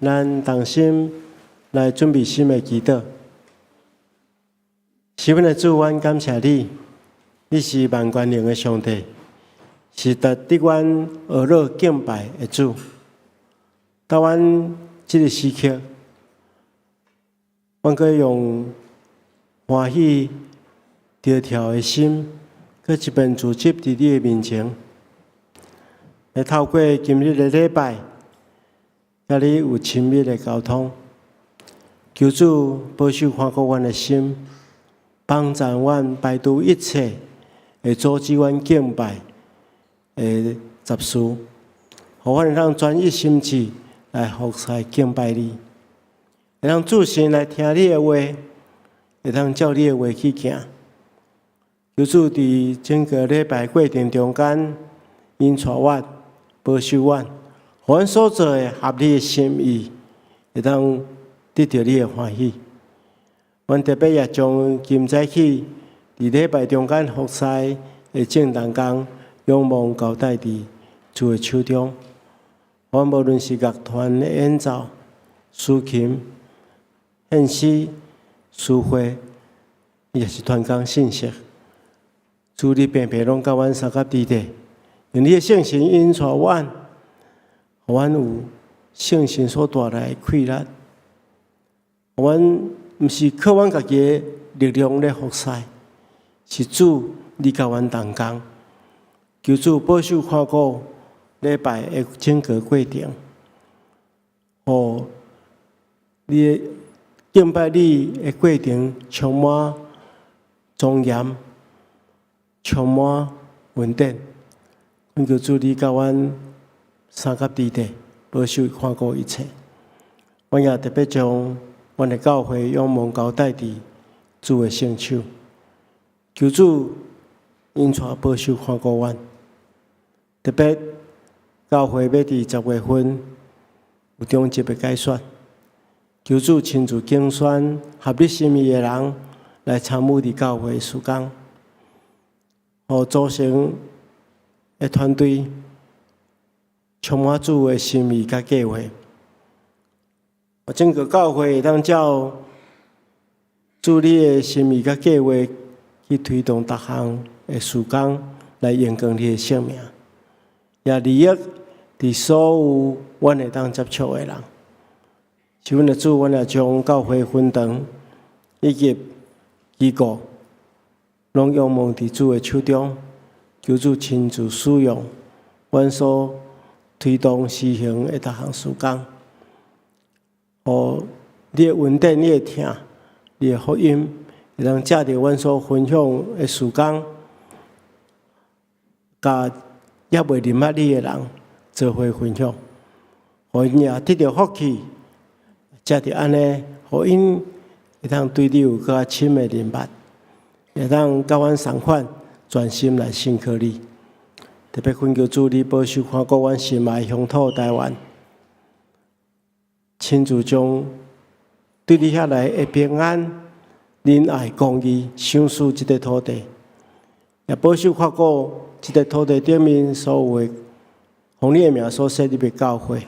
咱同心来准备心的祈祷。是阮的主，阮感谢你，你是万权能的上帝，是值得阮学乐敬拜的主。当阮这个时刻，阮可以用欢喜得调的心，搁一边自执伫你的面前，来透过今日的礼拜，甲你有亲密的沟通。求主保守看顾阮的心，帮助阮排除一切会阻止阮敬拜的杂事，互阮会当专一心志来服侍敬拜你，会当注心来听你的话，会当照你的话去行。求主伫整个礼拜过程中间，引带阮、保守阮，互阮所做的合你的心意，会当得到你的欢喜。阮特别也将今早起伫礼拜中间服侍的正当工，仰望交代伫主的手中。阮无论是乐团的演奏、竖琴、献诗、诗会，也是团工信息，主你平平拢甲阮三甲伫地，用你的圣神引带阮，互阮有圣神所带来的快乐。阮毋是靠阮家己的力量来服侍，是主你甲阮同工。求主保守看顾礼拜的整个过程，互你的敬拜你的过程充满庄严，充满稳定。恳求主你甲阮三甲伫地，保守看顾一切。阮也特别将阮的教会仰望交代伫主的圣手，求主引带保守看顾阮。特别教会要伫10月份有中级的改选，求主亲自竞选合你心意的人来参与伫教会事工，互组成的团队充满主的心意甲计划。整个教会会当照主你的心意甲计划去推动各项的事工，来延光你的性命，也利益伫所有阮会当接触的人。是阮的主，阮也将教会分堂以及机构，拢仰望伫主的手中，求主亲自使用阮所推动施行的各项事工。互你的稳定，你的听，你的福音，会当借着阮所分享的事工，甲也未认捌你的人做伙分享，互因也得到福气，借着安尼，互因会当对你有较深的认捌，会当甲阮同款专心来信靠你。特别恳求主你保守看顾阮心爱乡土台湾。亲自将对你遐来的平安、仁爱、公义赏赐这个土地，也保守看顾这个土地顶面所有的奉你的名所设立的教会。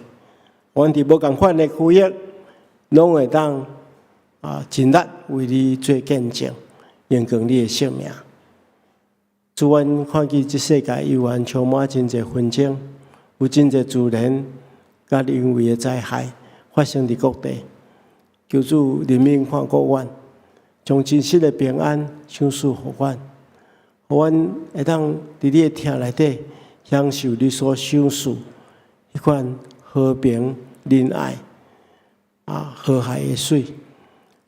阮伫无共款的区域，拢会当尽力为你做见证，延光你的性命。主，阮看见这世界依然充满真侪纷争，有真侪自然甲人为的灾害发生伫各地，求主怜悯看顾阮，将真实的平安赏赐互阮，互阮会当伫你的厅内底享受你所赏赐迄款和平、仁爱、和谐的水，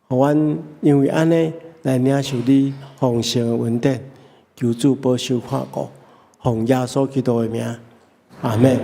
互阮因为安尼来领受你丰盛的恩典。求主保守看顾，奉耶稣基督的名，阿门。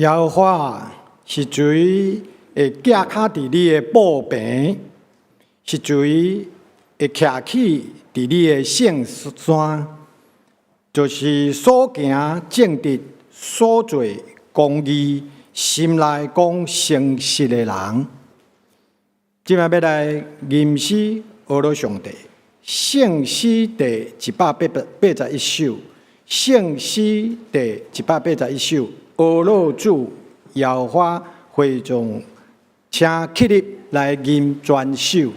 耶和华是水会架卡伫你的步平，是水会徛起伫你的圣山，就是所行正直、所做公义、心内讲诚实的人。今摆要来吟诗学罗上帝，圣诗第181首，圣诗第181首，学罗主耶和华会众，请起立来吟全首。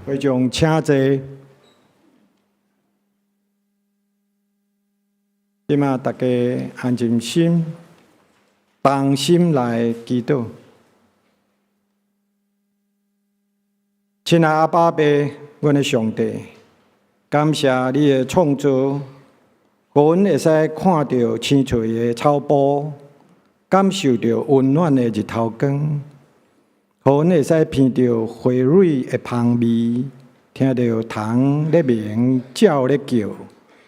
会众请坐，今仔大家安静心，放心来祈祷。亲爱阿爸爸，阮的上帝，感谢你的创造，互阮会使看到青翠的草坡，感受到温暖的日头光。互阮会使闻到花蕊的香味，听到虫咧鸣、鸟咧叫，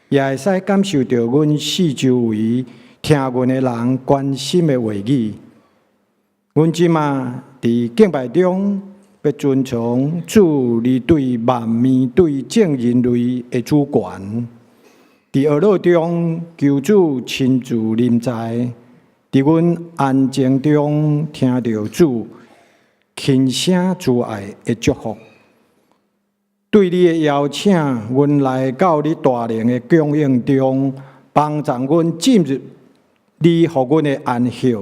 也会使感受到阮四周围听阮的人关心的话语。阮即马伫敬拜中，要遵从主你对万面对正人类的主权。伫学乐中，求主亲自临在，伫阮安静中听到主轻声慈爱的祝福，对你的邀请，阮来到你大能的供应中，帮助阮进入你予阮的安息。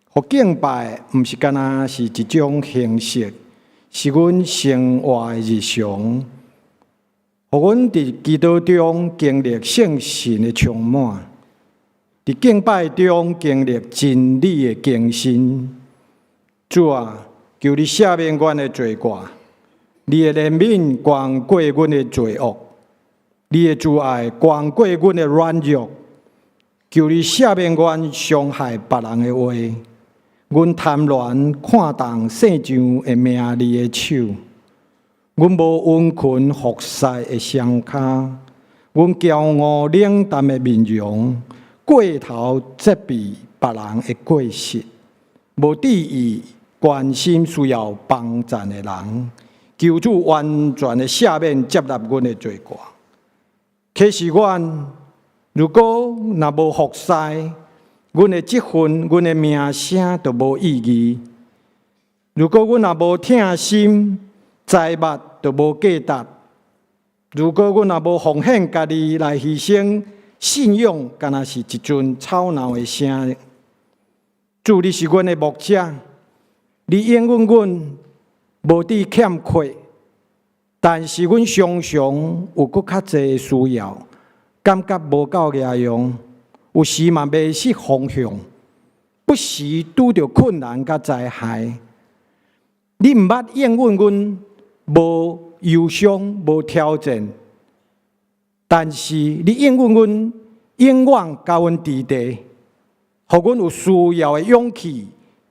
互敬拜，毋是干那是一种形式，是阮生活的日常。互阮伫基督中经历圣神的充满，伫敬拜中经历真理的更新。主啊！求你赦免阮的罪过，你的怜悯光过阮的罪恶，你的慈爱光过阮的软弱。求你赦免阮伤害别人的话，阮贪婪看重世上的名利的手，阮无温群服侍的双脚，阮骄傲冷淡的面容，过头责备别人的过失。无志意、关心需要帮助的人，求主完全的赦免接纳阮的罪过。启示阮，如果若无服侍，阮的积分、阮的名声就无意义。如果阮若无疼心，财物就无价值。如果阮若无奉献家己来牺牲，信仰敢若是一阵吵闹的声。主，你是阮的牧者，你应允阮无伫欠缺，但是阮常常有搁较济的需要，感觉无够野用，有时嘛迷失方向，不时拄着困难甲灾害。你毋捌应允阮无忧伤、无挑战，但是你应允阮永远甲阮伫地，互阮有需要的勇气、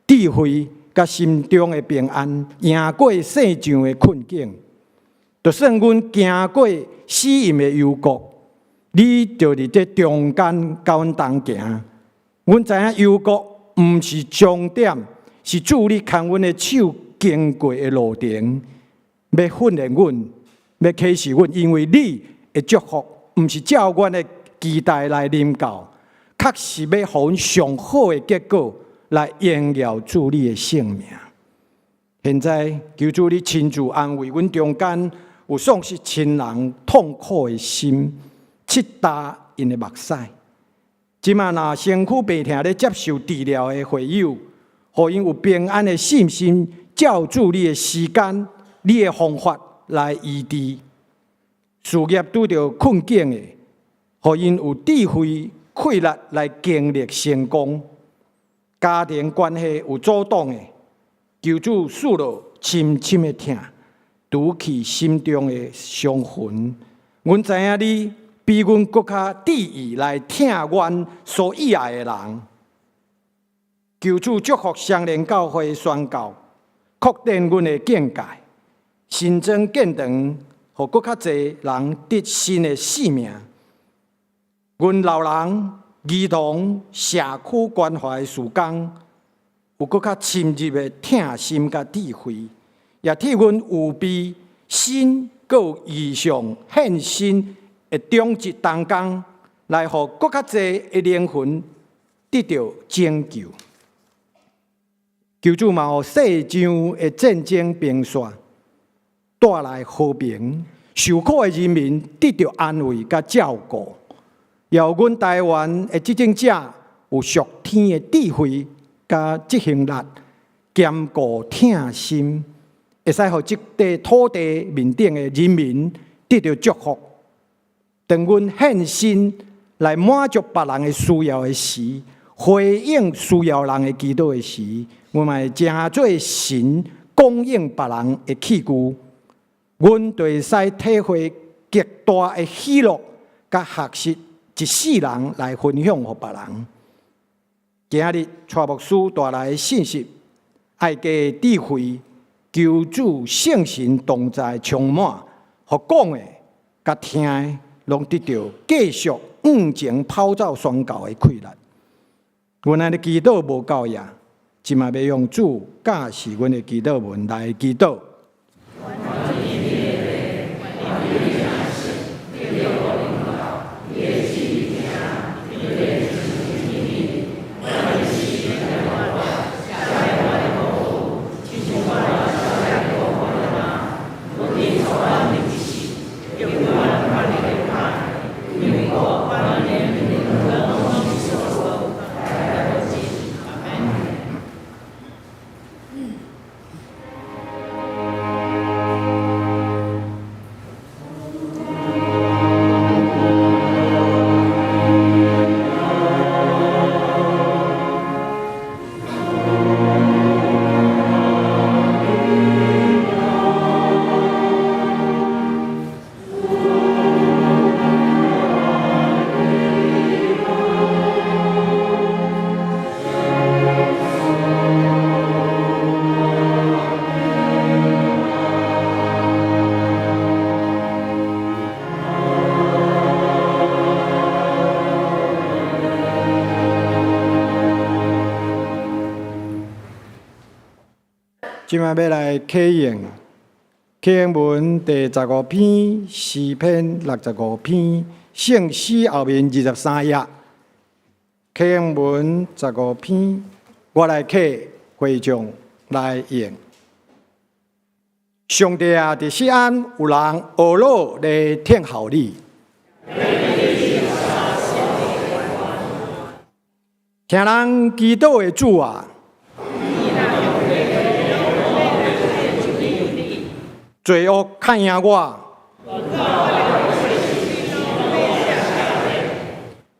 智慧，甲心中的平安，赢过世上的困境。就算阮行过死荫的幽谷，你就伫这中间甲阮同行。阮知影幽谷毋是终点，是主你牵阮的手经过的路程，要训练阮，要启示阮，因为你的祝福毋是照阮的期待来临到，确实要互阮上好的结果来荣耀主你的性命。现在求主你亲自安慰阮中间有丧失亲人痛苦的心，拭干因的目屎。即马若身躯病痛咧接受治疗的会友，互因有平安的信心，照主你的时间、你的方法来医治。事业拄着困境的，互因有智慧、气力来经历成功。家庭关系有阻挡的，求主赐落深深的疼，除去心中的伤痕。阮知影你比阮更较注意来疼阮所喜爱的人。求主祝福相连教会宣教，扩展阮的境界，新增建堂，互更较侪人得新的生命。阮老人、儿童、社区关怀事工，有更较深入的疼心甲智慧，也替阮有备新有异常献身的终极同工，来互更较侪的灵魂得到拯救。求主嘛，互世上的战争平息，带来和平，受苦的人民得到安慰甲照顾。要阮台湾的执政者有属天的智慧甲执行力，兼顾疼心，会使互这块土地面顶的人民得到祝福。当阮献身来满足别人的需要的时，回应需要人的祈祷的时，我们会成做神供应别人的器具。阮就会使体会极大的喜乐，甲学习一世人来分享给别人。今日蔡牧师带来的信息，爱给智慧，求主圣神同在充满，互讲的、甲听的，拢得到继续往前跑走宣教的气力。阮的祈祷无够呀，即嘛要用主教示阮的祈祷文来祈祷。今晚要来启用启用文第15篇诗篇65篇圣诗后面23页。启用文15篇，我来启，会众来用。上帝啊，伫西安有人学老来听候你。听人祈祷的主啊，罪恶看赢我，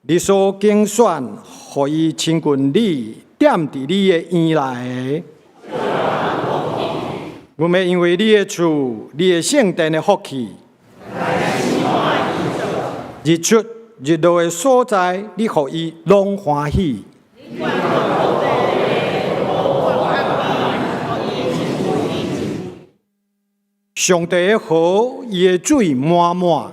你所竞选，互伊亲近你，踮伫你的院内。我们因为你的厝、你的圣殿的福气，日出日落的所在，你互伊拢欢喜。上帝的河，伊的水满满。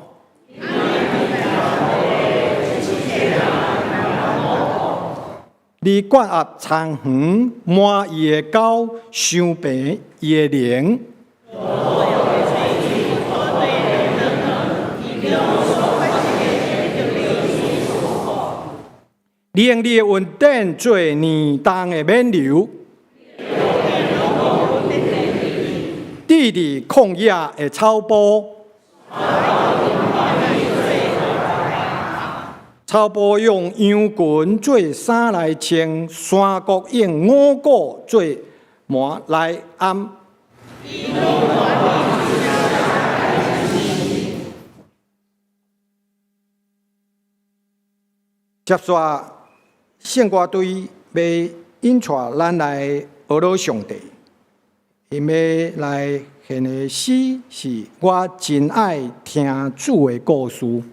你管压长远，满伊的高，伤平伊的灵。你用你的恩典做年冬的冕旒，地伫旷野的草坡，草坡用羊群做衫来穿，山谷用五谷做麻来鞍。接续圣歌队要引带咱来学老上帝，因要来献的诗是我真爱听主的故事。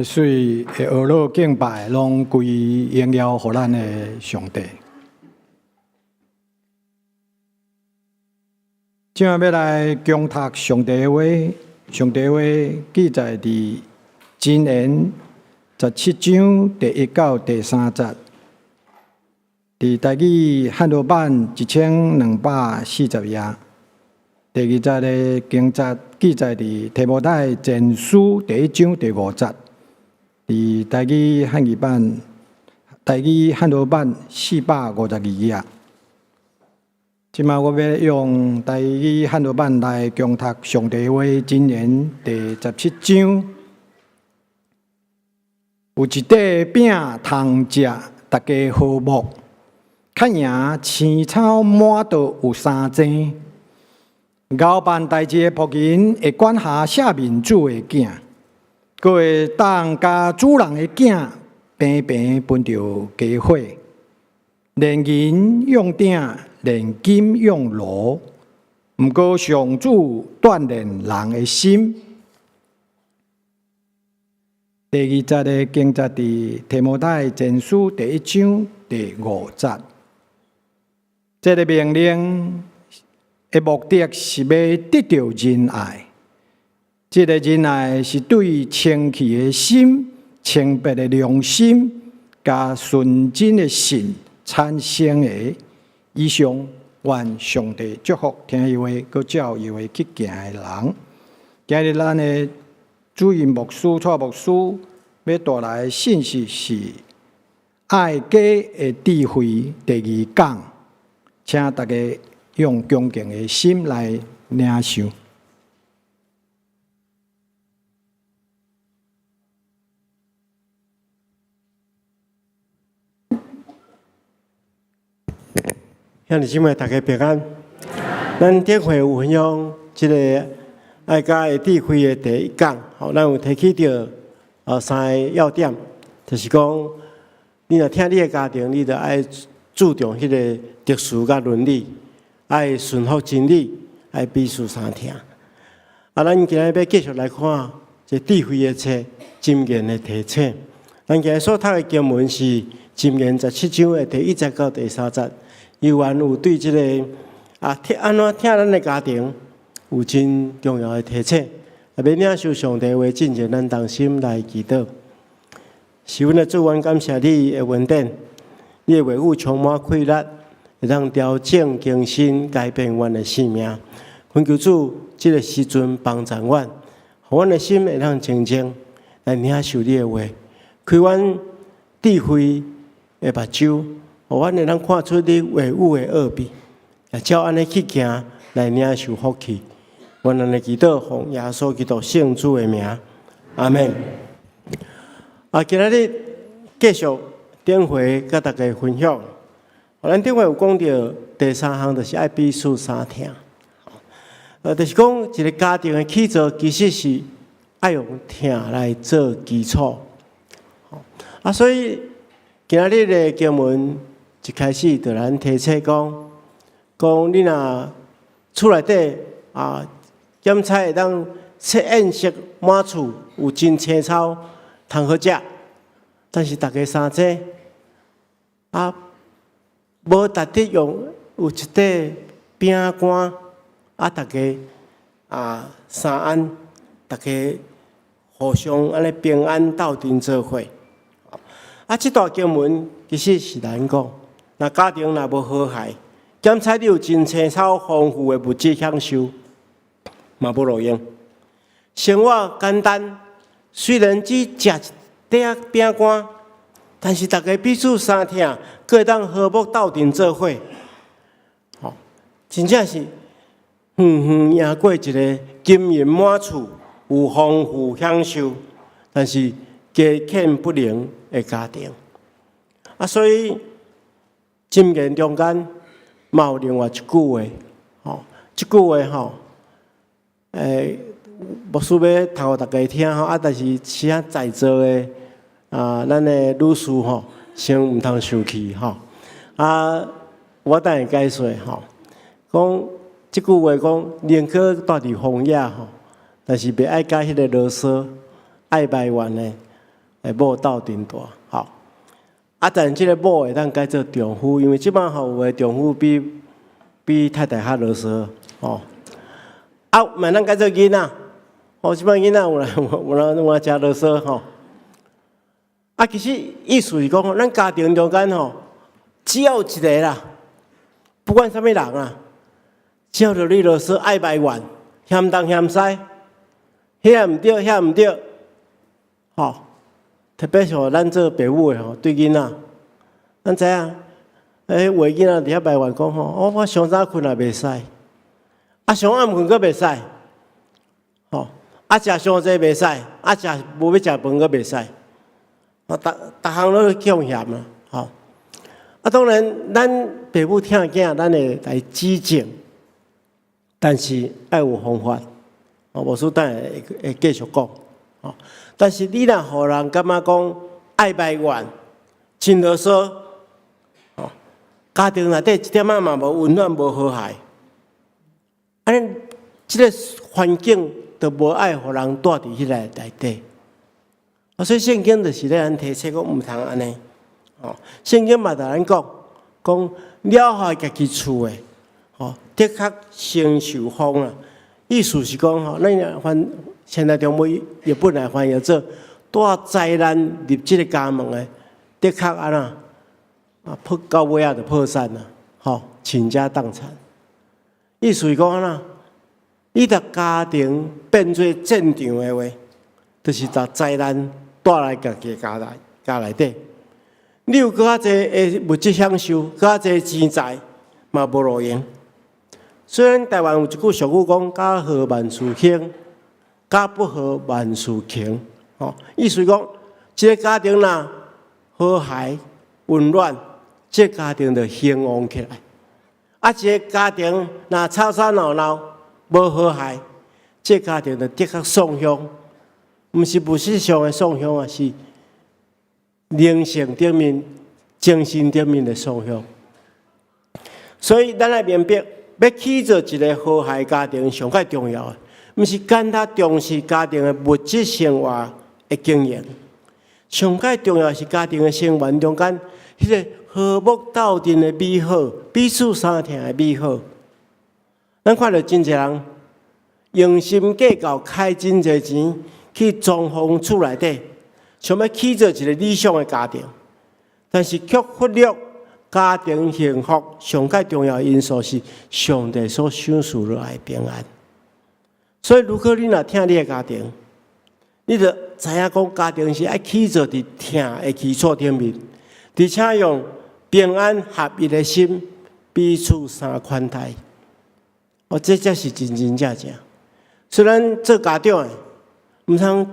水的恶乐敬拜，拢归荣耀给咱的上帝。今日要来恭读上帝的话，上帝的话记载伫箴言17章第1到第3节，伫台语汉语版1240页。第2节的经节记载伫提摩太前书第1章第5节，伫台语汉语版452页。即马我要用台语汉语版来恭读上帝话箴言第17章。有一块饼通食，大家和睦；较赢青草满到有3层。熬办代志的仆人会管辖下面主的囝，佮会当甲主人的囝平平分着家伙。炼银用鼎，炼金用炉，毋过上主锻炼人的心。第2节的经节伫提摩太前书第1章第5节，这个命令的目的是要得到仁爱。这个仁爱是对清气的心、清白的良心、加纯真的信产生的。以上愿上帝祝福听伊话、佮照伊话去行的人。今日咱的主任牧师、蔡牧师要带来的信息是爱家的智慧第2讲，请大家用恭敬的心来领受。兄弟姊妹，大家平安。咱顶回有分享这个爱家的智慧的第1讲，好，咱有提起到3个要点，就是讲，你若听你的家庭，你就爱注重迄个秩序甲伦理，爱顺服真理，爱彼此相听。咱今日要继续来看这智慧的册《箴言》的题册。咱今日所读的经文是《箴言》17章的第1节到第3节。有缘有对这个安怎听咱的家庭有真重要的提醒，要领受上帝话，进入咱当心来祈祷。是阮的主，阮感谢你的恩典，你的话语充满快乐，会当调整更新、改变阮的生命。恳求主，这个时阵帮助阮，互阮的心会当静静来领受你的话，开阮智慧的目睭。互阮会当看出你话语的奥秘，也照安尼去行来领受福气。阮安尼祈祷，奉耶稣基督圣主的名，阿门。今仔日继续顶回甲大家分享。咱顶回有讲到第3项，就是爱彼此相听。就是讲一个家庭的起造，其实是爱用听来做基础。所以今仔日的经文。一开始就咱提醒讲你若厝内底咸菜会当切宴色满厝，有真青草通好食，但是大家三者无值得用有一块饼干大家三安，大家互相安尼平安斗阵做伙。这段经文其实是难讲。若家庭若无和谐，咸菜你有真青草丰富的物质享受，嘛无路用。生活简单，虽然只食一鼎饼干，但是大家彼此相听，各当和睦斗阵做伙，真正是赢过一个金银满厝、有丰富享受，但是家欠不宁的家庭。所以。箴言中间嘛有另外一句话，这句话牧师要读互大家听但是请在座的咱的女士先毋通生气我等下解说讲这句话讲宁可住伫荒野但是袂爱甲迄个啰嗦爱埋怨的某斗阵大，吼。但即个某会当改做丈夫，因为即摆吼有诶丈夫比太太较啰嗦，吼。嘛咱改做囡仔，即摆囡仔有人诚啰嗦，吼。其实意思是讲，咱家庭中间吼，只要有一个啦，不管啥物人啊，只要着你啰嗦爱埋怨，嫌东嫌西，遐毋对，遐毋对，吼。特别像咱做父母的吼，对囡仔，咱知影，话囡仔伫遐埋怨讲吼，我上早困也袂使，上暗困阁袂使，吼，食上济袂使，食无要食饭阁袂使，逐项都强嫌啦，吼。当然，咱父母疼囝，咱会来指正，但是爱有方法，无事等下会继续讲，吼。但是你若互人感觉讲爱埋怨、真啰嗦，哦，家庭内底一点仔嘛无温暖、无和谐，尼即个环境都无爱互人住伫迄个内底。所以圣经就是咧咱提醒讲毋通安尼。哦，圣经嘛甲咱讲了后家己厝诶，哦，的确承受风啦。意思是讲吼，咱现在中文日本来翻译做带灾难入即个家门诶，的确安那破到尾仔就破产啦，吼，倾家荡产。意思是讲安那，你的家庭变做战场诶话，就是把灾难带来家己家内底。你有搁较侪诶物质享受，搁较侪钱财，嘛无路用。虽然台湾有一句俗语讲“家和万事兴，家不和万事穷”，哦，意思讲，一个家庭若和谐温暖，这个家庭就兴旺起来；一个家庭若吵吵闹闹、无和谐，这个家庭就的确丧凶。毋是物质上的丧凶啊，是灵性顶面、精神顶面的丧凶。所以，咱来明白。要起做一个和谐家庭，上较重要的，毋是简单重视家庭的物质生活的经营，上较重要是家庭的生活中间，迄个和睦斗阵的美好，彼此相挺的美好。咱看到真侪人用心计较，开真侪钱去装潢厝内底，想要起做一个理想的家庭，但是却忽略。家庭幸福上较重要因素是上帝所赏赐落来平安。所以，如果你若疼你的家庭，你就知影讲家庭是爱起做伫疼的基础顶面，而且用平安合一的心彼此相款待。这才是真真正正。虽然做家长的，毋通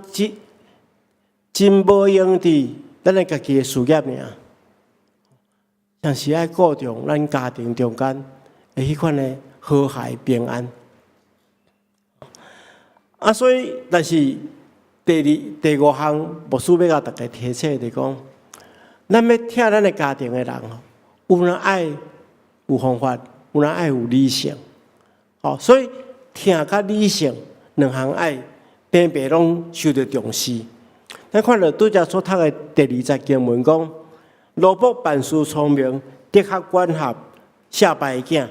真无用伫咱的家己的事业尔。但是爱注重咱家庭中间的迄款的和谐平安。所以，但是第五项，牧师要甲大家提醒就是讲，咱要疼咱的家庭的人有人爱有方法，有人爱有理性。所以疼甲理性两项爱平平拢受到重视。咱看到拄则所读的第20经文讲。罗卜办事聪明，的确管辖下败囝，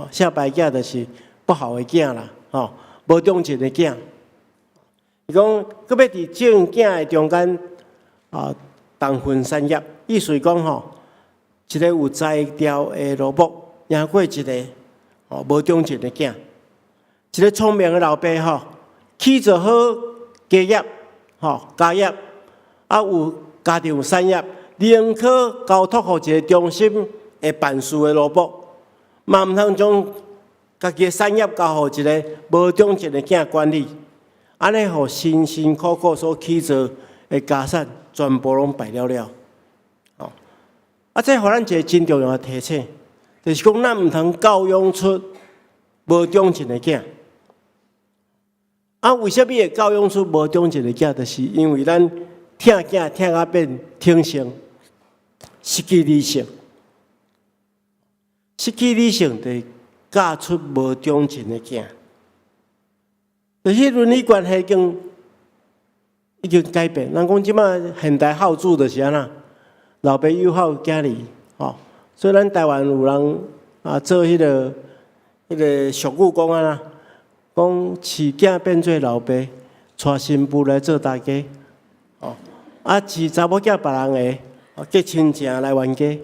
下败囝就是不好的囝啦，无忠贞的囝。伊讲，佮要伫正囝的中间，同分产业，意思讲一个有才调的罗卜赢过一个无忠贞的囝，一个聪明的老爸起做好家业，家业有家庭有产业。宁可交托互一个忠心会办事的萝卜，嘛毋通将家己的产业交互一个无忠贞的囝管理，安尼互辛辛苦苦所起做的家产全部拢败了了。这互咱一个真重要的提醒，就是讲咱毋通教养出无忠贞的囝。为什么会教养出无忠贞的囝？就是因为咱疼囝疼到变天性。失去理性，失去理性，就教出无忠贞的囝。就迄伦理关系已经改变。人讲即摆现代孝子就是安那，老爸幼孝囝儿，吼。所以咱台湾有人做迄个俗语讲安那，讲饲囝变做老爸，带新妇来做大家，哦，饲查某囝别人个，结亲情来冤家。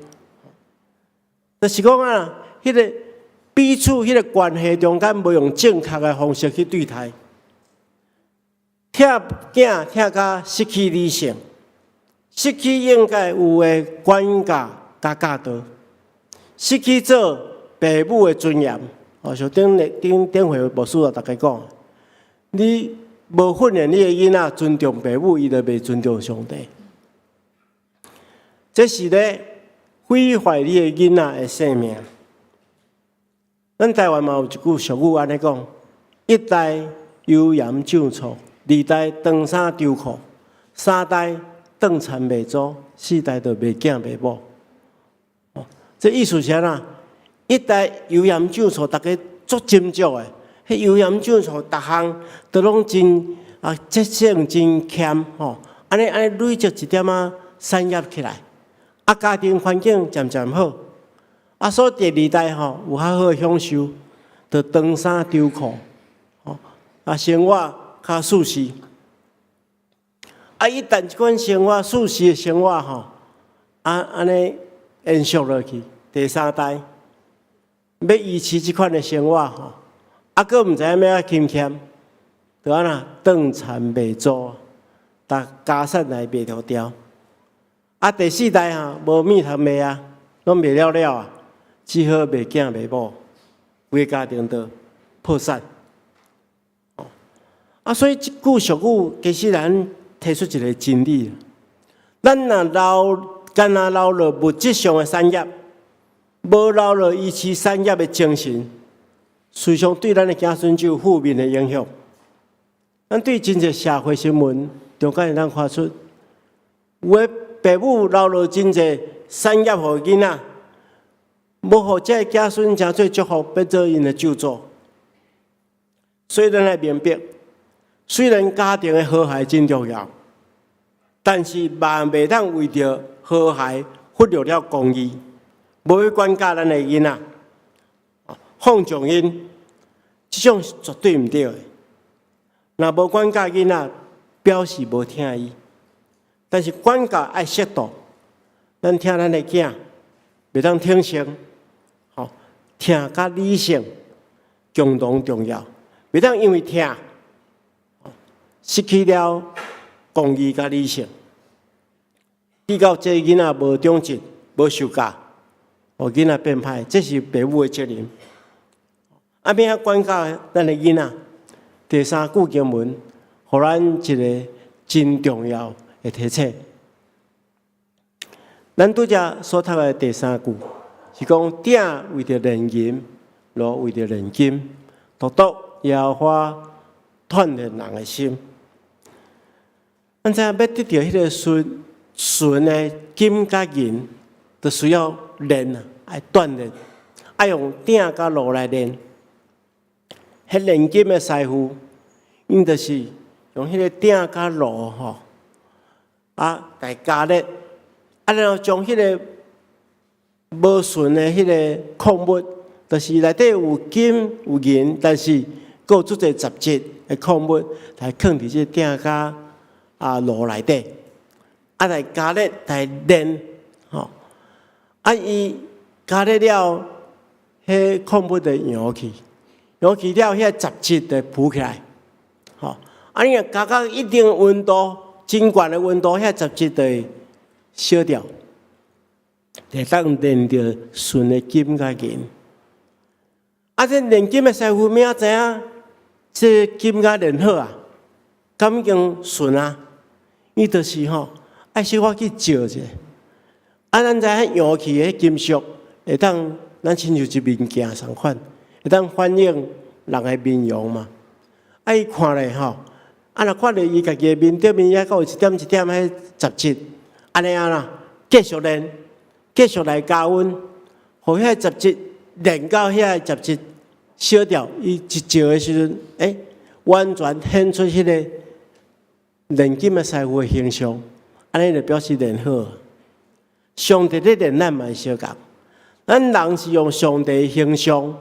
就是讲啊，迄个彼此迄个关系中间无用正确的方式去对待，疼囝疼甲失去理性，失去应该有的管教甲教导，失去做父母的尊严。哦，像顶回牧师啊，大家讲，你无训练你的囡仔尊重父母，伊就袂尊重上帝。这是咧毁坏你的囡仔的生命。咱台湾嘛有一句俗语安尼讲：一代油盐酱醋，二代长衫丢裤，三代顿田卖祖，四代就卖囝卖某。哦，这意思是安那？一代油盐酱醋，大家足斟酌的。迄油盐酱醋，逐项都拢真节省真俭吼。安尼累积一点产业起来，家庭环境渐渐好。所以第二代吼有较好的享受，就长衫丢裤，生活较舒适。一旦即款生活舒适的生活吼，安尼延续落去，第三代。要维持即款的生活吼，佫毋知影要欠欠，就安那顿田卖祖，逐家产来卖条条。第四代无米通卖啊，拢卖了了啊，只好卖囝卖某，规个家庭都破产。所以即句俗语其实咱提出一个真理：咱若干那留落物质上的产业。无留落维持产业的精神，随常对咱的子孙就有负面的影响。咱对真侪社会新闻中间，咱看出，有的父母留落真侪产业互囡仔，无互这子孙诚做祝福，变做因的咒诅。所以咱来明白，虽然家庭的和谐真重要，但是万袂当为着和谐忽略了公义。无去管教咱的囡仔，放纵因，这种是绝对毋对的。若无管教囡仔，表示无听伊。但是管教爱适度，咱听咱的囝，袂当听性，听甲理性共同重要，袂当因为听，失去了公义甲理性，比较这囡仔无长进，无受教。囡仔变歹，这是父母的责任。免管教咱的囡仔。第三句经文，互咱一个真重要的提醒。咱拄则所读的第三句，是讲鼎为着炼银，炉为着炼金，独独耶和华锻炼人的心。咱知影要得到迄个纯的金甲银，就需要练啊，爱锻炼，爱用鼎甲炉来练。迄炼金的师傅，因就是用迄个鼎甲炉来加热，然后将迄个无纯的迄个矿物，就是内底有金有银，但是佫有足侪杂质的矿物，来放伫这鼎甲炉内底，来加热来炼，伊加热了，迄矿物就扬去，扬去了，遐杂质就浮起来，你若加到一定温度，真悬的温度，遐杂质就会烧掉，会当炼着纯的金甲银。这炼金的师傅明知影，这金甲炼好啊，敢已经纯啊，伊就是爱小可去照者。咱知影扬去的金属会当，咱亲像一面镜相款，会当反映人的面容嘛。伊看咧若看咧伊家己的面顶面也有一点一点迄杂质，安尼啦，继续炼，继续来加温，互遐杂质炼到遐杂质烧掉，伊一照的时阵，完全显出迄个练今的师傅的形象，安尼就表示练好。上帝咧练咱嘛是相共，咱人是用上帝的形象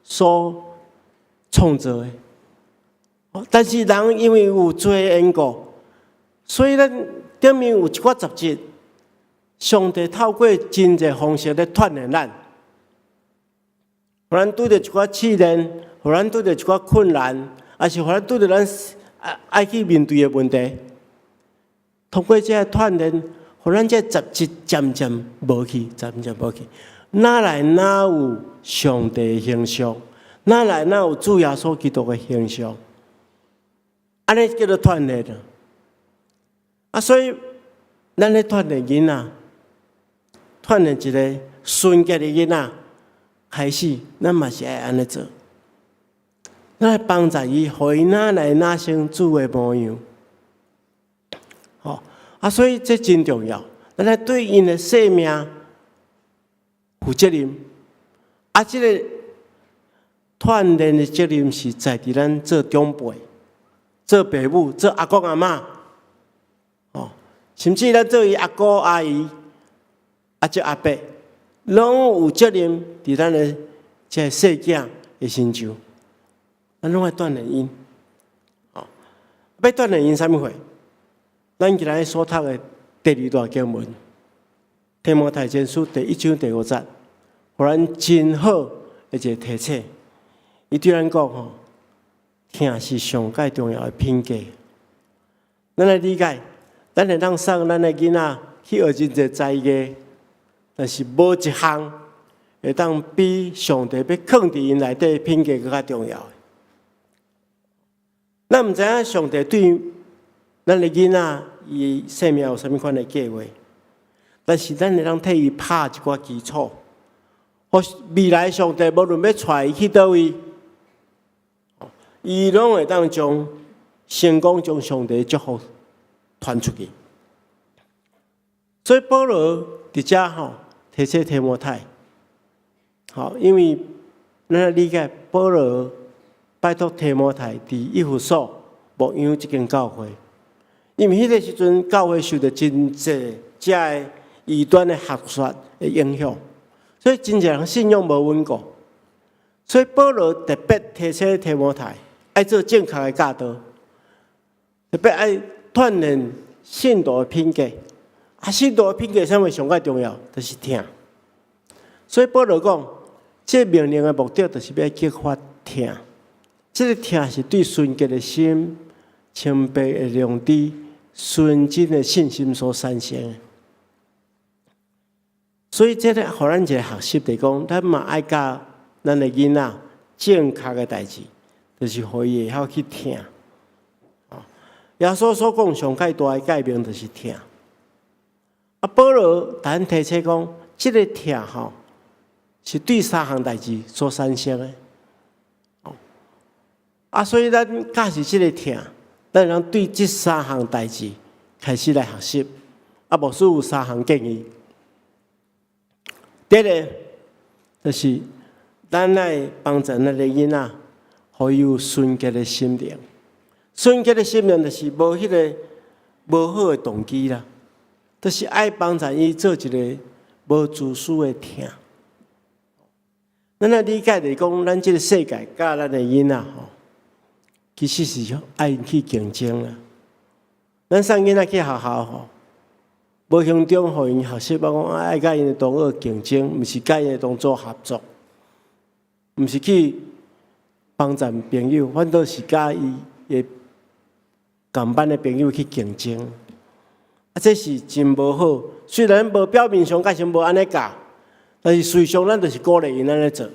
所创造的，但是人因为有罪的缘故，所以咱顶面有一寡杂质，上帝透过真侪方式咧锻炼咱，互咱拄着一寡试炼，互咱拄着一寡困难，还是互咱拄着咱爱去面对的问题，通过这锻炼，互咱这杂质渐渐无去，渐渐无去。哪来哪有上帝的形象？哪来哪有主耶稣基督的形象？安尼叫做锻炼啊！所以咱咧锻炼囡仔，锻炼一个纯洁的囡仔，开始咱嘛是爱安尼做。咱来帮助伊，互伊哪来哪成主的模样。啊，所以这真重要。咱来对因的生命负责任。啊，这个锻炼的责任是在伫咱做长辈、做爸母、做阿公阿嬷，甚至咱做伊阿姑阿姨、做阿伯，拢有责任伫咱的这细囝的身上。咱拢爱锻炼因，要锻炼因啥物货？咱今日所读的第2段经文，《提摩太前书》第1章第5节，互咱真好的一个提醒。伊对咱讲听是上界重要的品格。咱来理解，咱会当送咱的囡仔去学真侪才艺，但是无一项会当比上帝要放伫因内底的品格更加重要。咱毋知影上帝对咱的囡仔伊生命有啥物款的计划，但是咱会当替伊拍一寡基础，或未来上帝无论要带伊去倒位，伊拢会当将成功将上帝的祝福传出去。所以保罗伫遮提醒提摩太，因为咱理解保罗拜托提摩太伫以弗所牧养即间教会，因为迄个时阵教会受到真济遮个异端的学说的影响，所以真济人信仰无稳固。所以保罗特别提醒提摩太，爱做正确的教导，特别爱锻炼信徒的品格。信徒的品格啥物上介重要？就是听。所以保罗讲，这命令的目的，就是要激发听。这个听是对纯洁的心、谦卑的良知、纯真的信心所产生的。所以这个互咱一个学习来讲，咱嘛爱教咱的囡仔正确的代志，就是互伊会晓去听。耶稣所讲上介大的诫命就是听。保罗咱提醒讲，这个听是对3项代志所产生的。所以咱假是这个听，咱能对这3项代志开始来学习。牧师有3项建议。第一个就是咱来帮助咱的囡仔，互伊有纯洁的心灵。纯洁的心灵就是无迄个无好的动机啦，就是爱帮助伊做一个无自私的听。咱来理解就是讲，咱这个世界甲咱的囡仔其实是爱去竞争啦。咱送囡仔去学校无向中互因学习，我讲爱甲因同学竞争，毋是甲因同做合作，毋是去帮助朋友，反倒是甲伊的同班的朋友去竞争。这是真无好。虽然无表面上，假是无安尼教，但是实际上咱就是鼓励因安尼做。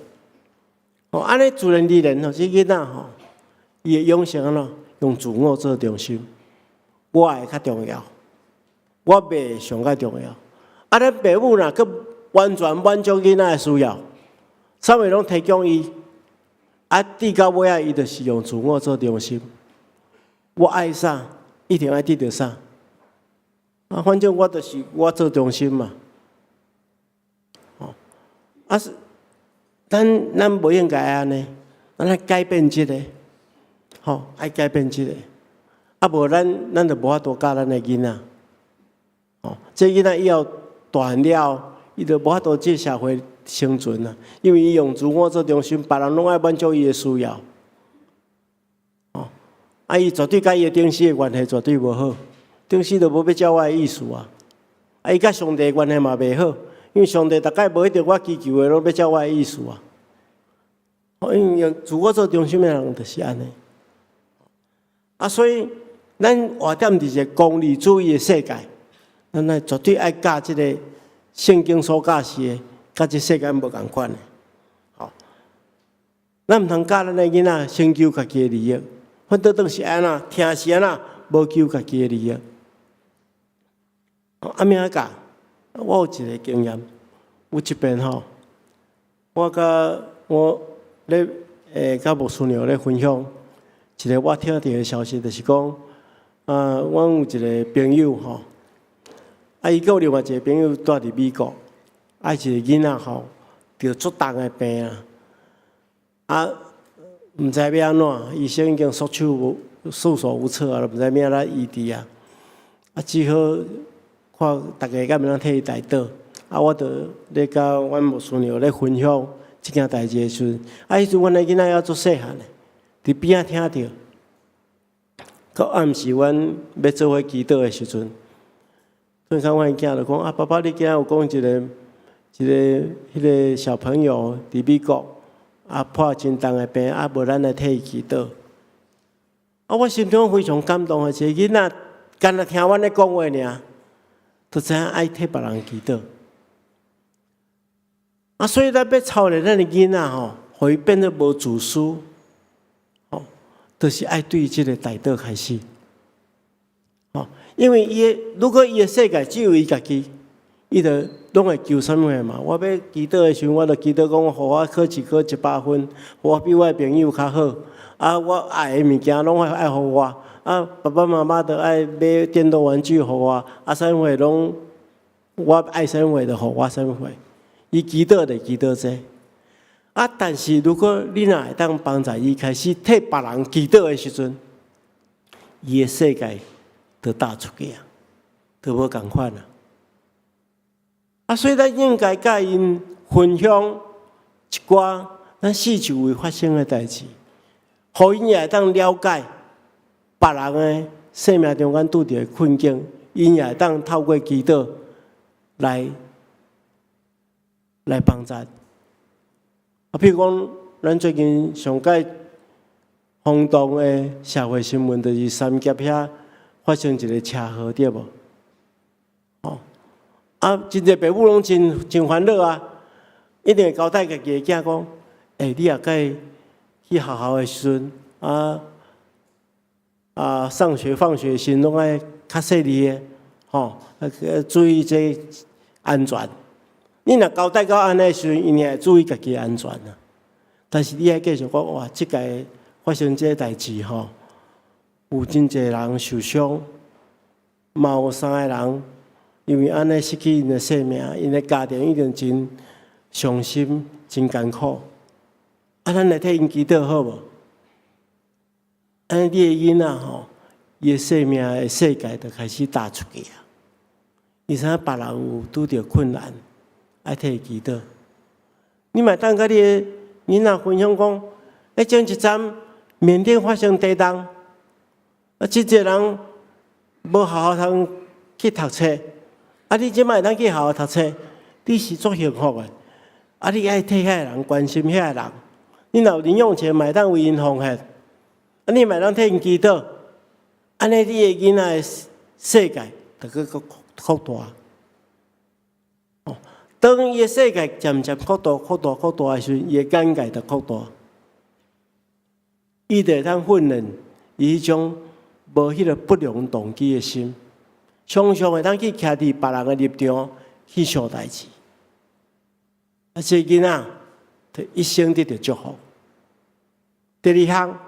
安尼自然而然这囡仔伊会养成用自我做中心，我会较重要，我袂上较重要。咱父母若佮完全满足囡仔的需要，啥物拢提供伊，直到尾伊就是用自我做中心。我爱啥，一定爱得到啥。反正我就是我做中心嘛。咱无应该安尼，咱来改变这个，爱改变这个。啊无咱就无法度教咱的囡仔。哦，这囡仔以后大汉了，伊就无法度这社会生存啊，因为伊用自我做中心，别人拢爱满足伊的需要。哦，啊，伊绝对甲伊的顶师的关系绝对无好，顶师就无要照我的意思啊。啊，伊甲上帝的关系嘛袂好，因为上帝大概无一定我祈求的拢要照我的意思啊。哦，因为用自我做中心的人就是安尼。啊，所以咱活踮伫一个功利主义的世界。咱来绝对爱教即个圣经所教示的，甲即世界无共款的。好，咱毋通教咱的囡仔先求家己的利益，反倒当是安那听是安那，无求家己的利益。啊，咩教？我有一个经验，有一遍吼，我咧甲牧师娘咧分享一个我听到的消息，就是讲，阮有一个朋友吼。啊，伊有另外一个朋友住伫美国，啊，一个囡仔吼，着足重的病啊，毋知要安怎，医生已经束手无策啊，毋知要安怎医治啊，啊，只好看大家敢要替伊代祷，啊，我着咧甲阮牧师娘咧分享即件代志的时阵，啊，迄阵阮的囡仔还足细汉的，伫边仔听着，到暗时阮要做伙祈祷的时阵。所以讲，阮囝就讲啊，爸爸，你今仔有讲迄个小朋友伫美国啊，破真重的病啊，无咱来替伊祈祷。啊，我心中非常感动的，一个囡仔干那听阮咧讲话尔，就知影爱替别人祈祷。啊，所以咱要操练咱的囡仔吼，互伊变得无自私，吼，就是爱对即个代祷开始。哦，因为如果伊的世界只有伊家己，伊就拢会求什么嘛？我要祈祷的时候，我就祈祷讲，互我考试考100分，互我比我的朋友较好。啊，我爱的物件拢爱互我。啊，爸爸妈妈就爱买电动玩具互我。啊，生活拢我爱生活就互我生活。伊祈祷就祈祷这。啊，但是如果你若会当帮助伊开始替别人祈祷的时阵，伊的世界。就打出去啊，就无共款啊。啊，所以咱应该甲因分享一寡咱四周围发生的代志，互因也当了解别人的生命中间拄着的困境，因也当透过祈祷来帮助。啊，譬如讲，咱最近上届轰动的社会新闻，就是三峡遐。发生一个车祸，对无？哦，啊，真侪爸母拢真烦恼啊！一定会交代家己的囝讲，你也该去学校的时阵，上学放学时拢爱较细腻的，吼，注意这安全。你若交代到安尼时阵，伊会注意家己的安全啊。但是你还继续讲，哇，即届发生这代志吼。有真侪人受伤，嘛有3个人因为安尼失去因的性命，因的家庭一定真伤心、真艰苦。啊，咱来替因祈祷好无？安尼你的囡仔吼，伊的生命的世界就开始打出去啊！伊知影别人有拄着困难，爱替伊祈祷。你嘛当甲你的囡仔分享讲，前一站缅甸发生地震。啊，真侪人无好好通去读册，啊，你即摆当去好好读册，你是足幸福的。啊，你爱替遐人关心遐人，你若有零用钱，嘛当为因奉献，啊，你嘛当替因祈祷，安尼你的囡仔的世界就去扩大。哦，当伊的世界渐渐扩大的时阵，伊的眼界就扩大，伊就会当训练伊迄种。无迄个不良动机的心，常常会当去徛伫别人的立场去想代志。啊，这囡仔，他一生得到祝福。第二项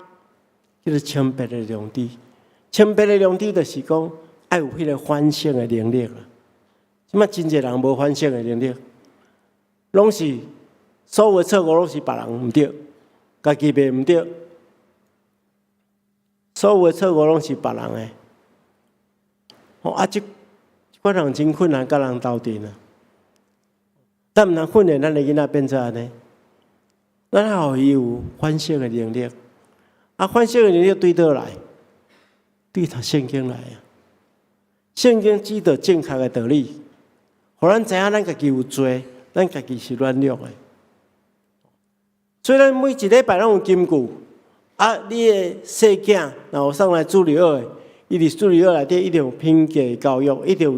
叫做谦卑的良知。谦卑的良知就是讲，爱有迄个反省的能力啦。即摆真侪人无反省的能力，拢是所有的错误拢是别人毋对，家己袂毋对。所有的错误拢是别人的。这款人真困难，甲人斗阵啊！但毋通训练咱的囡仔变做安尼，咱要互伊有反省的能力。反省的能力对倒来？对读圣经来啊！圣经指导正确的道理，互咱知影咱家己有罪，咱家己是软弱的。所以咱每一礼拜拢有金句。你的细囝若有送来主日学的，伊伫主日学内底一定有品格的教育，一定有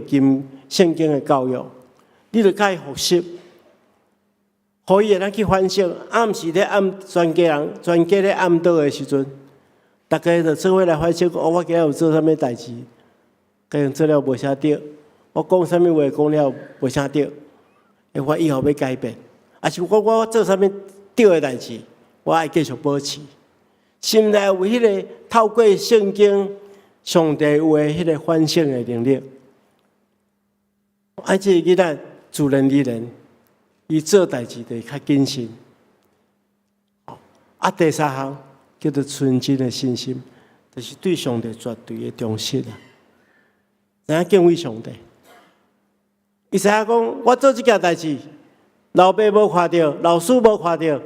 圣经的教育，你着甲伊复习，互伊会当去反省。毋是咧全家咧暗倒的时阵，大家着做伙来反省。我今日有做啥物代志？甲人做了无啥对，我讲啥物话讲了无啥对，我以后要改变。是我做啥物对的代志，我爱继续保持。心内有迄个透过圣经、上帝有的迄个反省的能力。这个囡仔自然而然，伊做代志就较谨慎。第三项叫做纯真的信心，就是对上帝绝对的忠心啊！知影敬畏上帝。伊知影讲，我做这件代志，老爸无看到，老师无看到。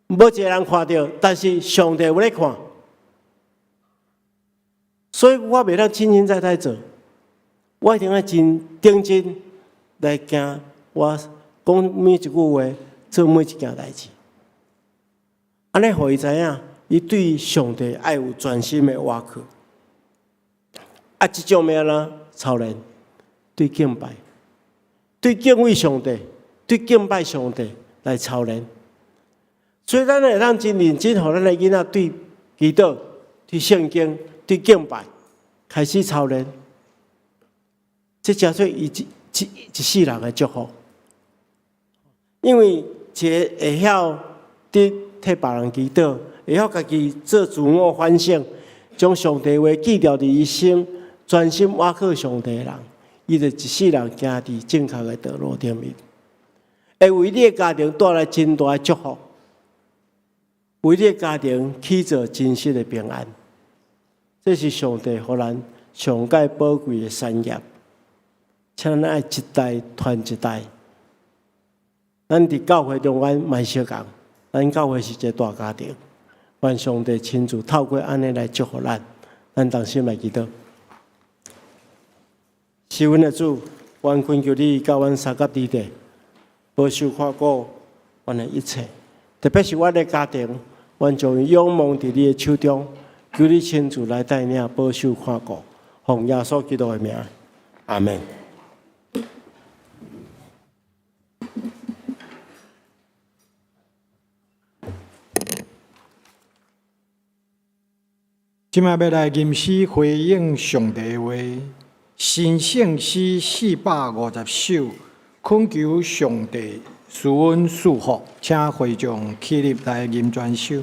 无一个人看到，但是上帝有咧看，所以我袂当轻轻在做，我一定要真认真来行。我讲每一句话，做每一件代志，安尼互伊知影，伊对上帝爱有全心的挖去。这种命呢，操练对敬拜、对敬畏上帝、对敬拜上帝来操练。所以，咱会当真认真，互咱的囡仔对祈祷、对圣经、对敬拜开始操练，这叫做一世人的祝福。因为一个会晓替别人祈祷，会晓家己做自我反省，将上帝话记牢伫伊心，专心倚靠上帝的人，伊就一世人行伫正确的道路顶面，会为你的家庭带来真大的祝福。为你的家庭起造真实的平安，这是上帝予咱上界宝贵的产业。请咱爱一代传一代。咱伫教会中间蛮小共，咱教会是一个大家庭，愿上帝亲自透过安尼来祝福咱。咱同心来祈祷。是阮的主，愿恳求你教阮三甲之地，保守看顾阮的一切，特别是阮的家庭。愿将仰望伫你的手中，求你亲自来带领、保守、看顾，奉耶稣基督的名，阿门。今麦要来吟诗回应上帝的话，新圣诗450首，恳求上帝赐阮祝福，请会众起立来吟全首。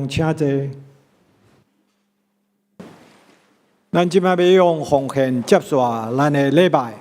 众请坐。咱即摆要用奉献接续咱的礼拜。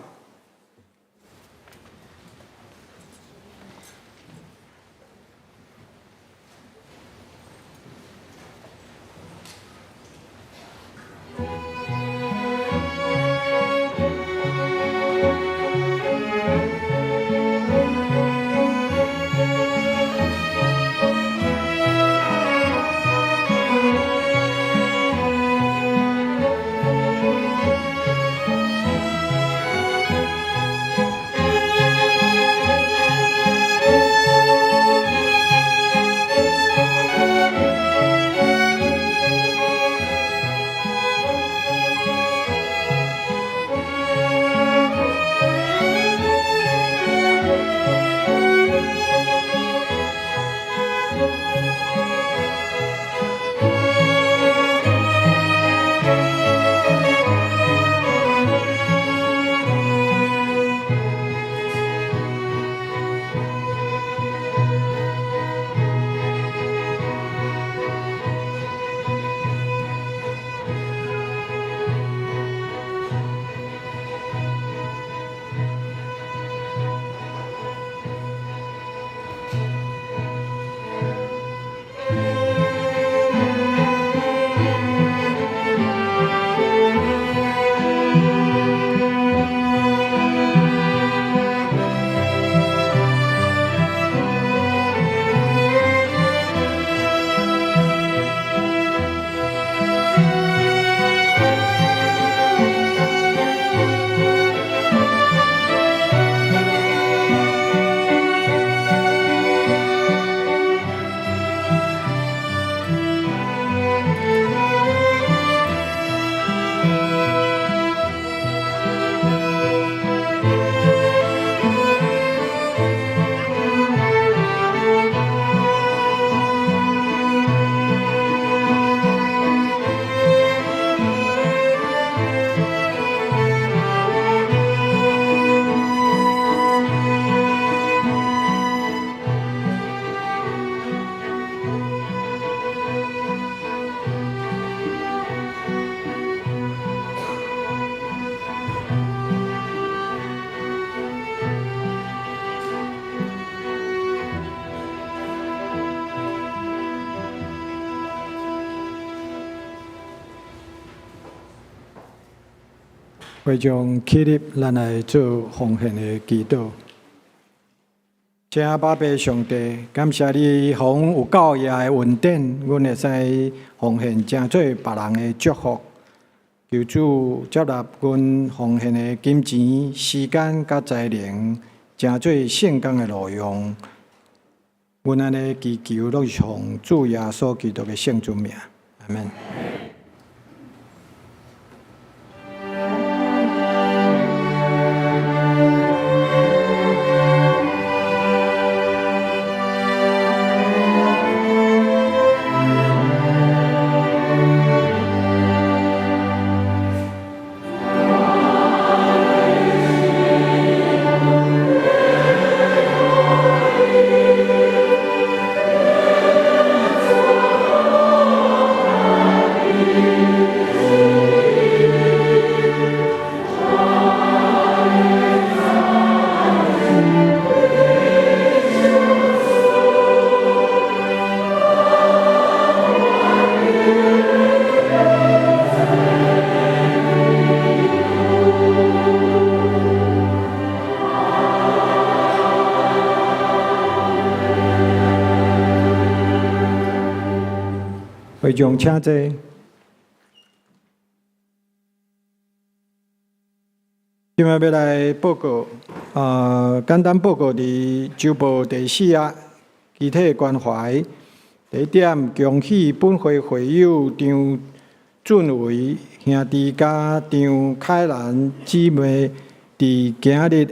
会众起立，咱来做奉献的祈祷。请宝贝上帝，感谢你，予阮有教业的恩典，阮会使奉献，成做别人的祝福。求主接纳阮奉献的金钱、时间、甲才能，成做圣工的路用。阮安尼祈求，都是奉主耶稣基督的圣尊名，阿门。会众请坐。今仔要来报告，简单报告伫周报第4页具体关怀。第一点，恭喜本会会友张俊伟兄弟甲张凯兰姊妹，伫今日下晡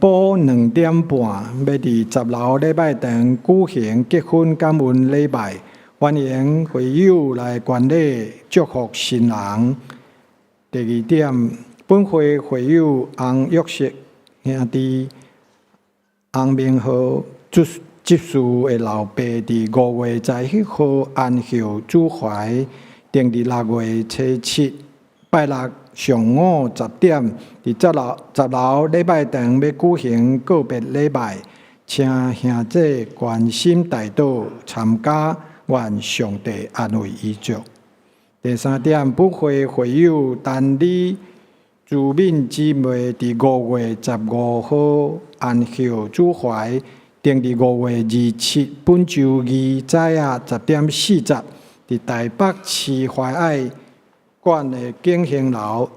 2点半，要伫10楼礼拜堂举行结婚感恩礼拜。欢迎会友来观礼祝福新人。第二点，本会会友洪玉石兄弟、洪明豪姊执事的老爸伫5月11號安孝主懷，定伫6月初7拜六上午10點，伫10樓禮拜堂要舉行告別禮拜，請兄弟關心大道參加，願上帝安慰伊族。第3點，本會會友單理朱敏姊妹伫5月15號安孝主懷，定伫5月27本周二早下10點40，伫台北市懷愛館的景興樓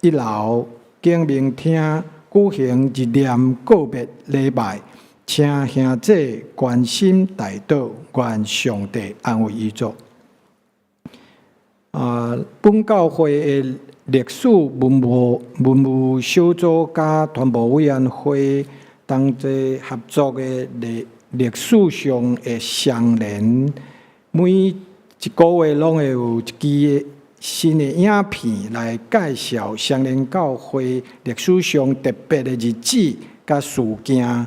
1樓景明廳舉行一念告別禮拜，請兄弟關心大道，願上帝安慰伊族。本教會的歷史文務小組加團部委員會同齊合作的歷史上的相連，每一個月攏會有一支新的影片來介紹相連教會歷史上特別的日子甲事件，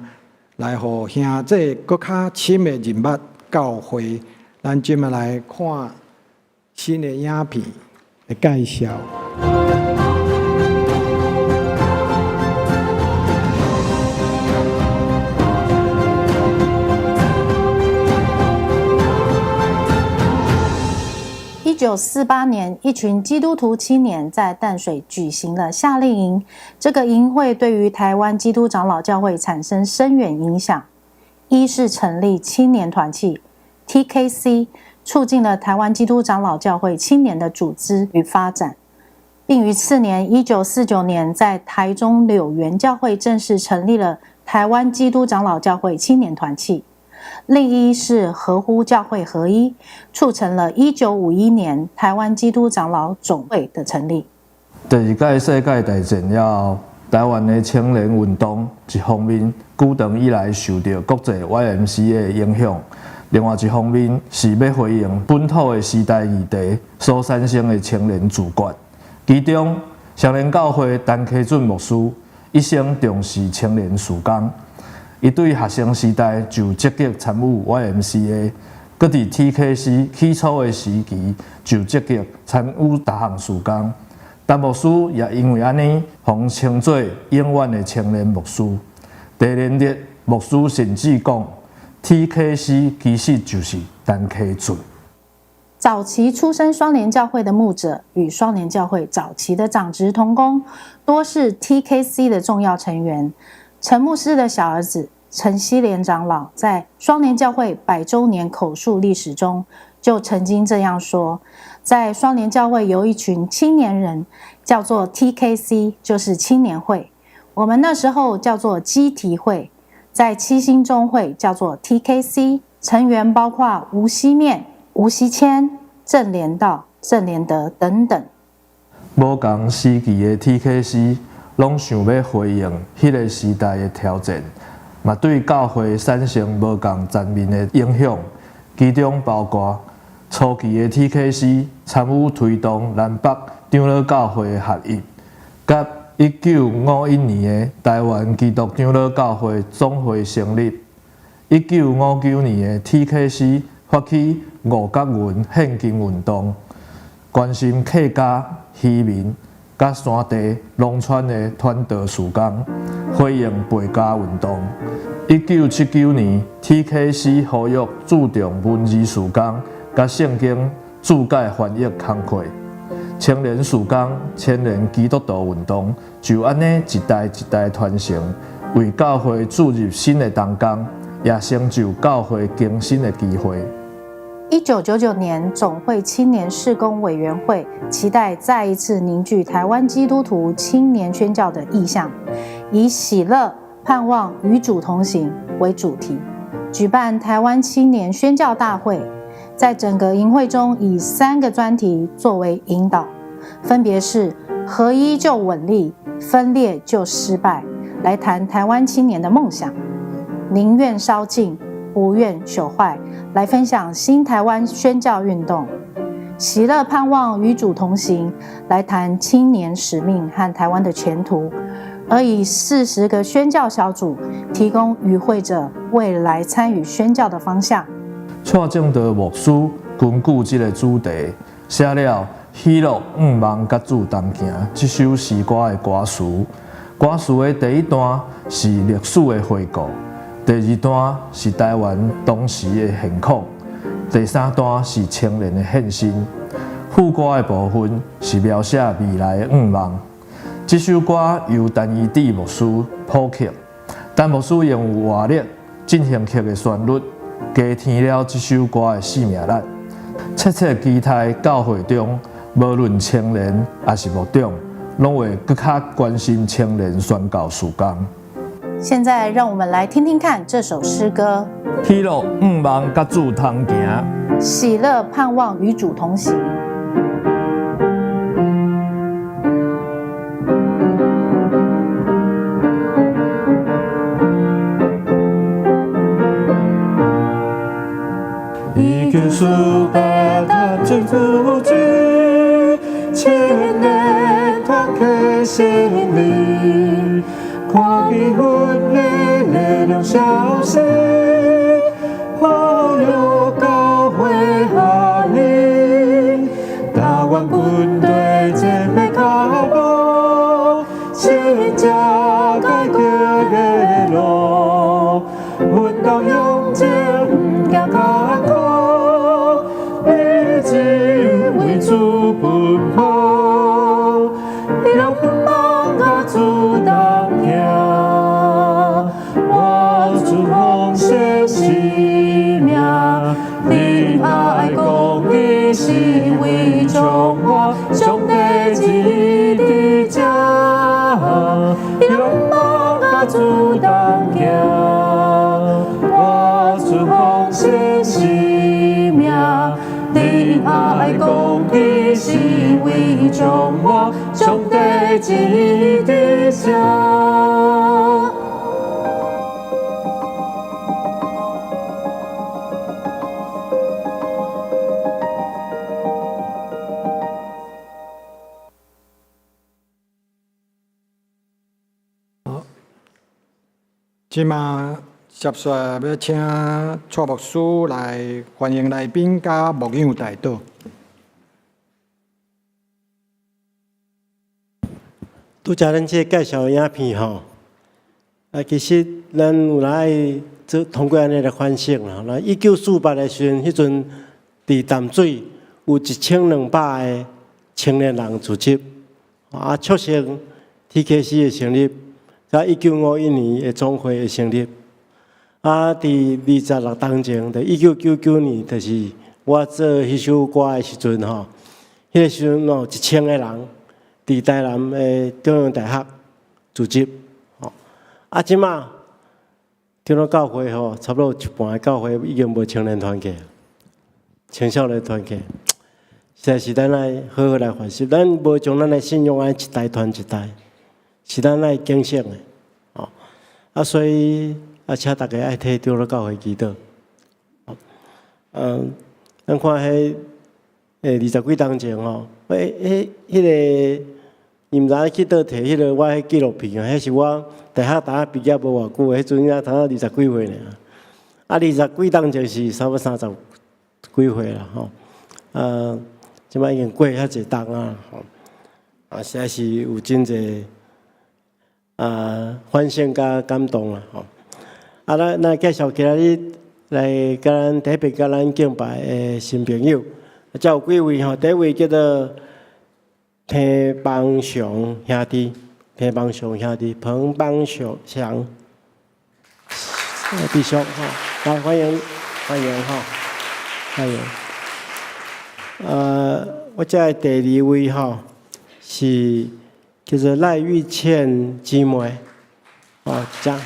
來互兄弟更較深的認捌教會。咱今日來看新的影片的介紹。1948年，一群基督徒青年在淡水举行了夏令营。这个营会对于台湾基督长老教会产生深远影响。一是成立青年团契 TKC， 促进了台湾基督长老教会青年的组织与发展，并于次年1949年在台中柳园教会正式成立了台湾基督长老教会青年团契。另一是合乎教会合一，促成了1951年台湾基督长老总会的成立。第二届世界大战了后，台湾的青年运动一方面久长以来受到国际 YMCA 的影响，另外一方面是要回应本土的时代议题所产生的青年自觉。其中，相连教会陈启准牧師一生重視青年事工。伊对学生时代就积极参与 YMCA， 搁伫 TKC 起初的时期就积极参与各项事工。陈牧师也因为安尼，被称作永远的青年牧师。第二日，牧师甚至讲 ，TKC 其实就是陈启准。早期出身双连教会的牧者与双连教会早期的长职同工，多是 TKC 的重要成员。陈牧师的小儿子陈希连长老在双连教会100周年口述历史中，就曾经这样说：在双连教会有一群青年人，叫做 TKC， 就是青年会。我们那时候叫做基提会，在七星中会叫做 TKC， 成员包括吴希面、吴希谦、郑连道、郑连德等等。无同时期的 TKC。拢想要回应迄个时代的挑战，嘛对教会产生无同层面的影响，其中包括初期的 TKC 参与推动南北长老教会的合一，甲1951年的台湾基督长老教会总会成立，1959年的 TKC 发起五角云献金运动，关心客家、渔民。甲山地、农村的传道事工，回应陪家运动。1979年 ，TKC 呼吁注重文字事工，甲圣经注解翻译工课。青年事工、青年基督徒运动就安尼一代一代传承，为教会注入新的动工，也成就教会更新的机会。1999年，总会青年事工委员会期待再一次凝聚台湾基督徒青年宣教的意向，以喜乐、盼望与主同行为主题，举办台湾青年宣教大会。在整个营会中，以3个专题作为引导，分别是合一就稳立，分裂就失败，来谈台湾青年的梦想，宁愿烧尽，不愿朽坏，来分享新台湾宣教运动；喜乐盼望与主同行，来谈青年使命和台湾的前途；而以40个宣教小组提供与会者未来参与宣教的方向。蔡正德牧师根据这个主题，写了《喜乐望甲主同行》这首诗歌的歌词。歌词的第一段是历史的回顾，第二段是台湾当时的现况，第三段是青年的献身。副歌的部分是描写未来的愿望。这首歌由陈义智牧师谱曲，陈牧师用活力进行曲的旋律，加添了这首歌的生命力，切切期待教会中无论青年还是牧长，拢会更加关心青年宣教事工。现在让我们来听听看这首诗歌。喜乐望甲主同行，喜乐盼望与主同行。一句书白他真不知，千年他开心里，看起婚礼热亮消息，好友教会下里，台湾军队前面脚步，新家改革的路，阮到勇者不惊艰苦。为主奔波，一路奔忙甲主同行，我主奉献生命，你爱公义是为中华上帝旨意的家，一路奔忙甲主同行，我主奉献生命。你爱公义是为中华上帝旨意的家。即马接续要请蔡牧师来欢迎来宾甲牧养代祷。拄则咱这介绍影片吼，其实咱有来做通过安尼来反省啦。那1948的时阵，迄阵伫淡水有1200个青年人组织，促成 TKC 的成立，甲1951年的总会的成立。伫26当前，就1999年，就是我做迄首歌的时阵吼，迄个时阵有1000个人伫台南的中央大学组织，即马叫做教会吼，差不多一半的教会已经无青年团契，青少年团契，实在是咱爱好好来反省，咱无将咱的信仰爱一代传一代，是咱爱警醒的，所以。请大家爱替中了教会祈祷。咱看迄20几当前吼，迄个你毋知去倒摕迄个我迄纪录片啊，迄是我大学毕业无偌久，迄阵才头20几岁尔。20几当前是差不多30几岁啦吼。即摆已经过遐济当啊吼，实在是有真济反省甲感动啦吼。咱介绍今日来甲咱特别甲咱敬拜的新朋友，才有几位吼。第一位叫做彭邦雄兄弟，彭邦雄兄弟，彭邦雄弟兄吼，来欢迎吼，欢迎。我这第二位吼是叫做赖玉倩姊妹，这吼。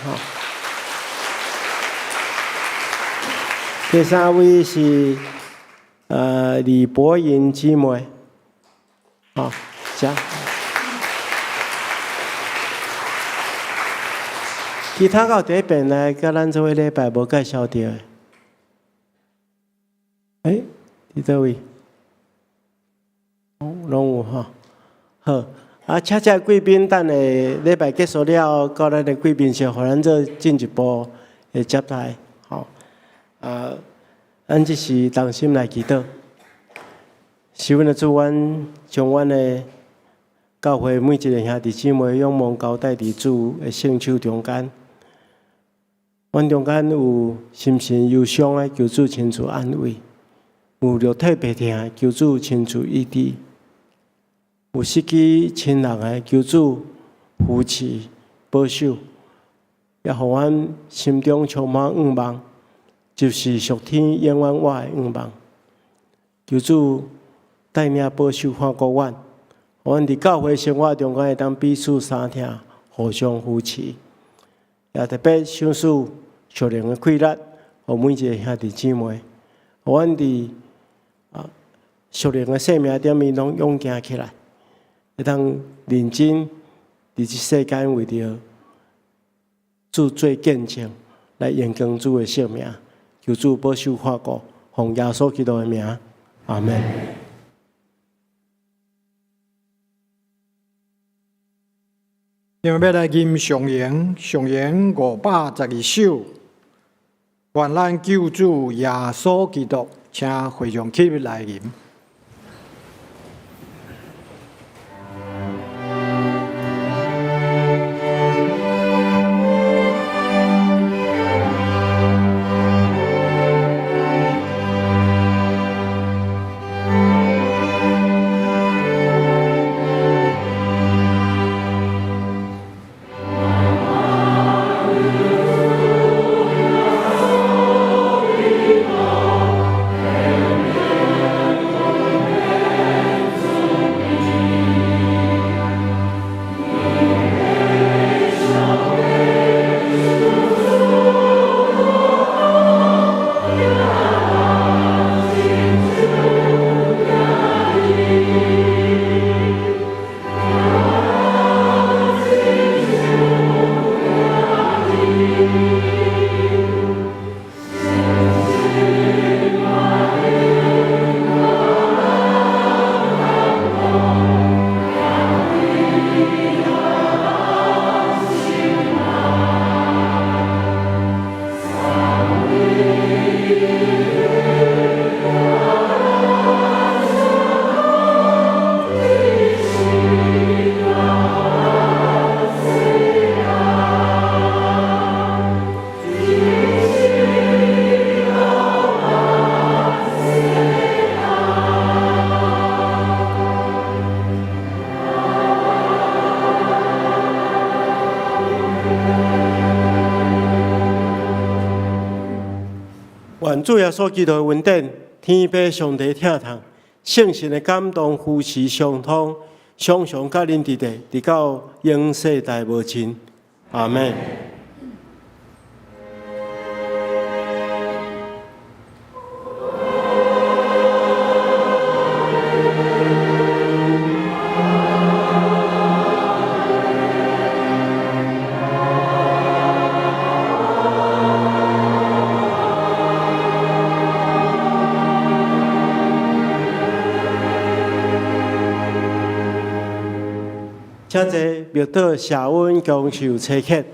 第三位是李博云姊妹，这。其他到第一遍来，甲咱做位礼拜无介绍到的。伫倒位？拢有吼。好，请这贵宾等下礼拜结束了，到咱的贵宾席，互咱做进一步的接待。吼，咱即是同心来祈祷，是阮的主，阮将阮的教会每一个兄弟姊妹仰望交代伫主的圣手中间。阮中间有心神忧伤的，求主亲自安慰；有肉体病痛，求主亲自医治；有失去亲人的，求主扶持保守，也互阮心中充满愿望，就是属天永远我的愿望。求主带领保守看顾阮，互阮伫教会生活中间会当彼此相听，互相扶持，也特别想使属灵的气力，互每一个兄弟姊妹，互阮伫属灵的生命顶面拢勇行起来，会当认真伫即世间为着主做见证，来延更主的性命。求主保守看顾，奉耶稣基督的名，阿门。因为要来吟上言512首。愿咱救主耶稣基督，请会众起立来吟。愿主耶稣基督的恩典，天父上帝疼痛，圣神的感动，夫妻相通，常常甲恁伫地，直到永世代无尽。阿门。请坐，默祷谢恩恭受切克。